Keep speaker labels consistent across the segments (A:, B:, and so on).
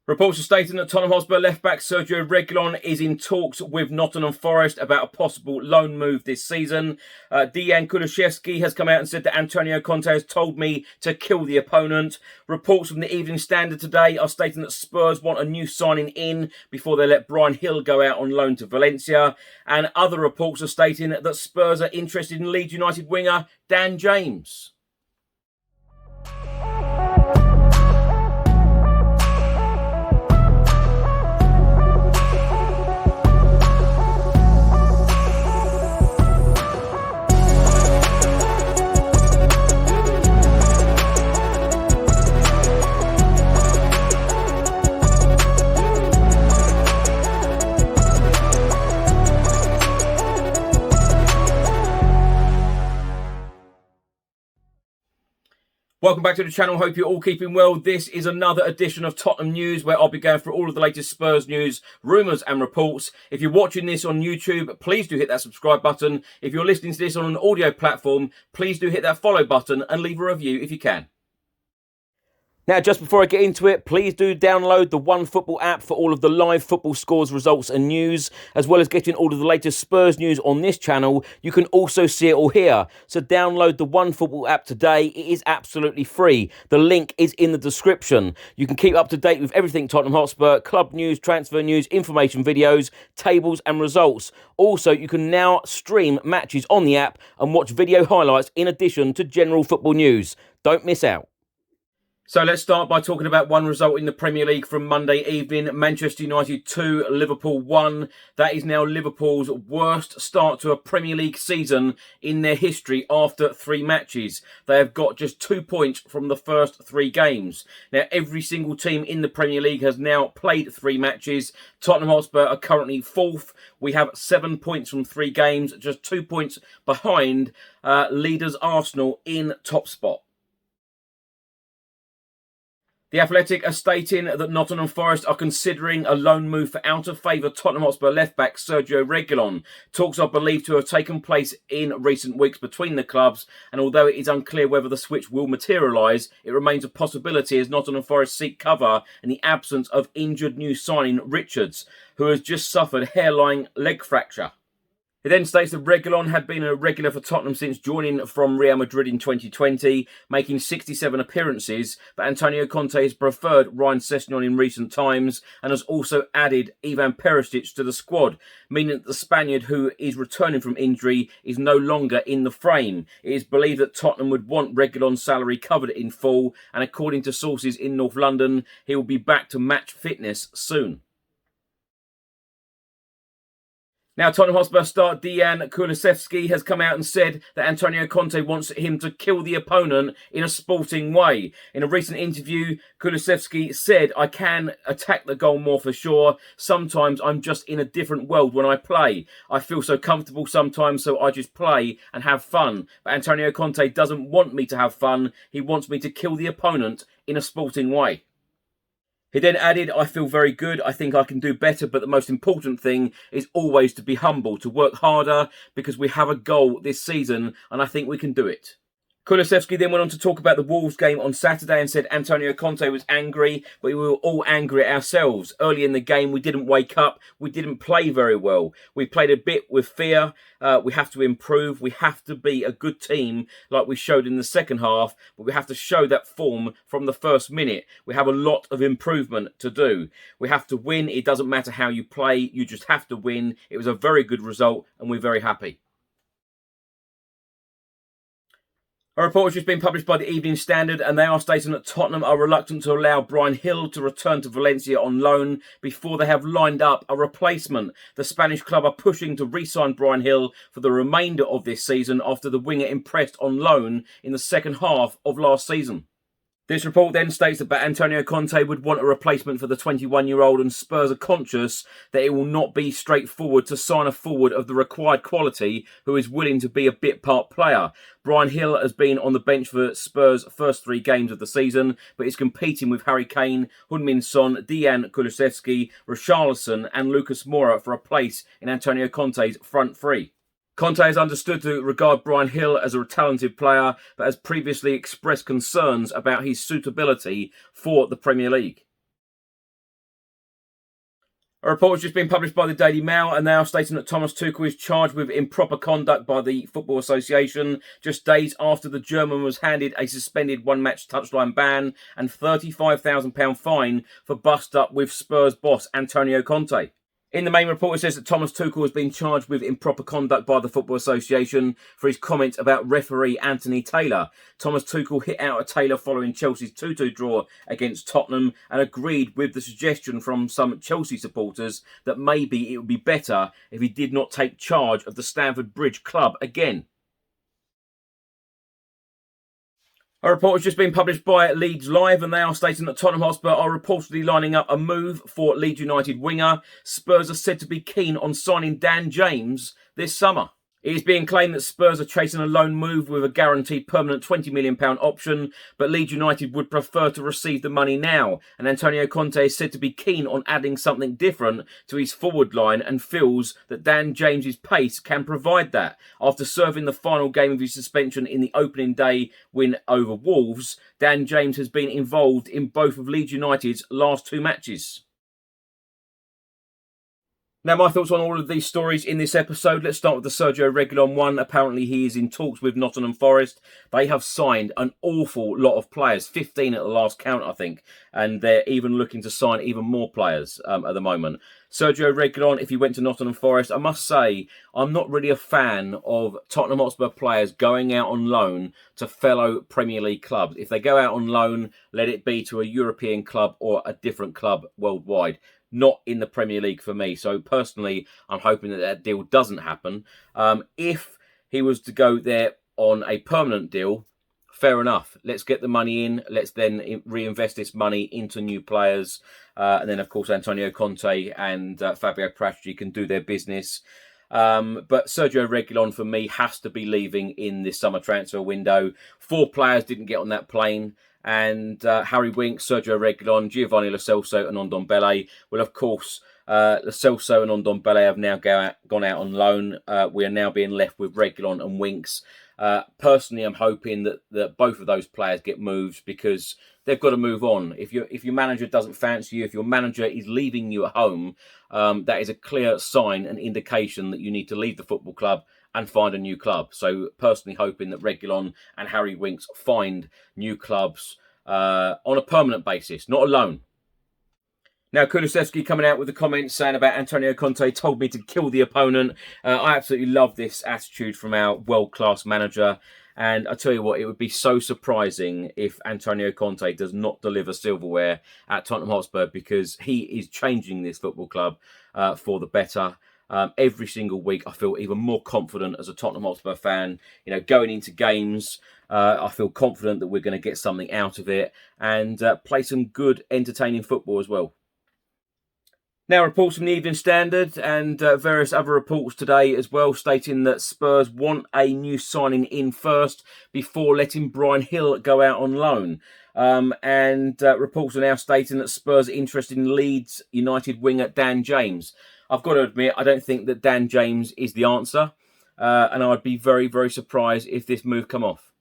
A: Reports are stating that Tottenham Hotspur left-back Sergio Reguilón is in talks with Nottingham Forest about a possible loan move this season. Kulusevski has come out and said that Antonio Conte has told me to kill the opponent. Reports from the Evening Standard today are stating that Spurs want a new signing in before they let Bryan Gil go out on loan to Valencia. And other reports are stating that Spurs are interested in Leeds United winger Dan James. Welcome back to the channel. Hope you're all keeping well. This is another edition of Tottenham News, where I'll be going through all of the latest Spurs news, rumours and reports. If you're watching this on YouTube, please do hit that subscribe button. If you're listening to this on an audio platform, please do hit that follow button and leave a review if you can. Now, just before I get into it, please do download the OneFootball app for all of the live football scores, results and news, as well as getting all of the latest Spurs news on this channel. You can also see it all here. So download the OneFootball app today. It is absolutely free. The link is in the description. You can keep up to date with everything Tottenham Hotspur, club news, transfer news, information videos, tables and results. Also, you can now stream matches on the app and watch video highlights in addition to general football news. Don't miss out. So let's start by talking about one result in the Premier League from Monday evening. Manchester United 2, Liverpool 1. That is now Liverpool's worst start to a Premier League season in their history after 3 matches. They have got just 2 points from the first 3 games. Now, every single team in the Premier League has now played 3 matches. Tottenham Hotspur are currently 4th. We have 7 points from 3 games, just 2 points behind leaders Arsenal in top spot. The Athletic are stating that Nottingham Forest are considering a loan move for out-of-favour Tottenham Hotspur left-back Sergio Reguilón. Talks are believed to have taken place in recent weeks between the clubs, and although it is unclear whether the switch will materialise, it remains a possibility as Nottingham Forest seek cover in the absence of injured new signing Richards, who has just suffered hairline leg fracture. It then states that Reguilón had been a regular for Tottenham since joining from Real Madrid in 2020, making 67 appearances, but Antonio Conte has preferred Ryan Sessegnon in recent times and has also added Ivan Perisic to the squad, meaning that the Spaniard, who is returning from injury, is no longer in the frame. It is believed that Tottenham would want Reguilón's salary covered in full, and according to sources in North London, he will be back to match fitness soon. Now, Tottenham Hotspur star Kulusevski has come out and said that Antonio Conte wants him to kill the opponent in a sporting way. In a recent interview, Kulusevski said, "I can attack the goal more for sure. Sometimes I'm just in a different world when I play. I feel so comfortable sometimes, so I just play and have fun. But Antonio Conte doesn't want me to have fun. He wants me to kill the opponent in a sporting way." He then added, "I feel very good. I think I can do better, but the most important thing is always to be humble, to work harder, because we have a goal this season and I think we can do it." Kulusevski then went on to talk about the Wolves game on Saturday and said Antonio Conte was angry, but we were all angry at ourselves. Early in the game, we didn't wake up. We didn't play very well. We played a bit with fear. We have to improve. We have to be a good team like we showed in the second half, but we have to show that form from the first minute. We have a lot of improvement to do. We have to win. It doesn't matter how you play. You just have to win. It was a very good result and we're very happy. A report has just been published by the Evening Standard, and they are stating that Tottenham are reluctant to allow Bryan Gil to return to Valencia on loan before they have lined up a replacement. The Spanish club are pushing to re-sign Bryan Gil for the remainder of this season after the winger impressed on loan in the second half of last season. This report then states that Antonio Conte would want a replacement for the 21-year-old, and Spurs are conscious that it will not be straightforward to sign a forward of the required quality who is willing to be a bit-part player. Bryan Gil has been on the bench for Spurs' first 3 games of the season, but is competing with Harry Kane, Heung-min Son, Dejan Kulusevski, Richarlison and Lucas Moura for a place in Antonio Conte's front 3. Conte is understood to regard Bryan Gil as a talented player, but has previously expressed concerns about his suitability for the Premier League. A report has just been published by the Daily Mail and now stating that Thomas Tuchel is charged with improper conduct by the Football Association just days after the German was handed a suspended one-match touchline ban and £35,000 fine for bust-up with Spurs boss Antonio Conte. In the main report, it says that Thomas Tuchel has been charged with improper conduct by the Football Association for his comment about referee Anthony Taylor. Thomas Tuchel hit out at Taylor following Chelsea's 2-2 draw against Tottenham and agreed with the suggestion from some Chelsea supporters that maybe it would be better if he did not take charge of the Stamford Bridge club again. A report has just been published by Leeds Live and they are stating that Tottenham Hotspur are reportedly lining up a move for Leeds United winger. Spurs are said to be keen on signing Dan James this summer. It is being claimed that Spurs are chasing a loan move with a guaranteed permanent £20 million option, but Leeds United would prefer to receive the money now. And Antonio Conte is said to be keen on adding something different to his forward line and feels that Dan James's pace can provide that. After serving the final game of his suspension in the opening day win over Wolves, Dan James has been involved in both of Leeds United's last two matches. Now, my thoughts on all of these stories in this episode. Let's start with the Sergio Reguilón one. Apparently, he is in talks with Nottingham Forest. They have signed an awful lot of players, 15 at the last count, I think. And they're even looking to sign even more players at the moment. Sergio Reguilón, if he went to Nottingham Forest, I must say, I'm not really a fan of Tottenham Hotspur players going out on loan to fellow Premier League clubs. If they go out on loan, let it be to a European club or a different club worldwide. Not in the Premier League for me. So personally, I'm hoping that that deal doesn't happen. If he was to go there on a permanent deal, fair enough. Let's get the money in. Let's then reinvest this money into new players. And then, of course, Antonio Conte and Fabio Paratici can do their business. But Sergio Reguilón, for me, has to be leaving in this summer transfer window. 4 players didn't get on that plane. And Harry Winks, Sergio Reguilón, Giovanni Lo Celso and Ndombele. Well, of course, Lo Celso and Ndombele have now gone out on loan. We are now being left with Reguilón and Winks. Personally, I'm hoping that both of those players get moved because they've got to move on. If your manager doesn't fancy you, if your manager is leaving you at home, that is a clear sign and indication that you need to leave the football club and find a new club. So personally hoping that Reguilón and Harry Winks find new clubs on a permanent basis, not a loan. Now, Kulusevski coming out with a comment saying about Antonio Conte told me to kill the opponent. I absolutely love this attitude from our world-class manager. And I tell you what, it would be so surprising if Antonio Conte does not deliver silverware at Tottenham Hotspur because he is changing this football club for the better. Every single week, I feel even more confident as a Tottenham Hotspur fan. You know, going into games, I feel confident that we're going to get something out of it and play some good, entertaining football as well. Now, reports from the Evening Standard and various other reports today as well, stating that Spurs want a new signing in first before letting Bryan Gil go out on loan. And reports are now stating that Spurs are interested in Leeds United winger Dan James. I've got to admit, I don't think that Dan James is the answer. And I'd be very, very surprised if this move come off.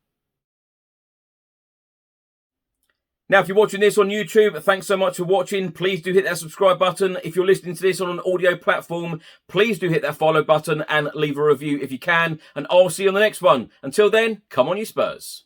A: Now, if you're watching this on YouTube, thanks so much for watching. Please do hit that subscribe button. If you're listening to this on an audio platform, please do hit that follow button and leave a review if you can. And I'll see you on the next one. Until then, come on you Spurs.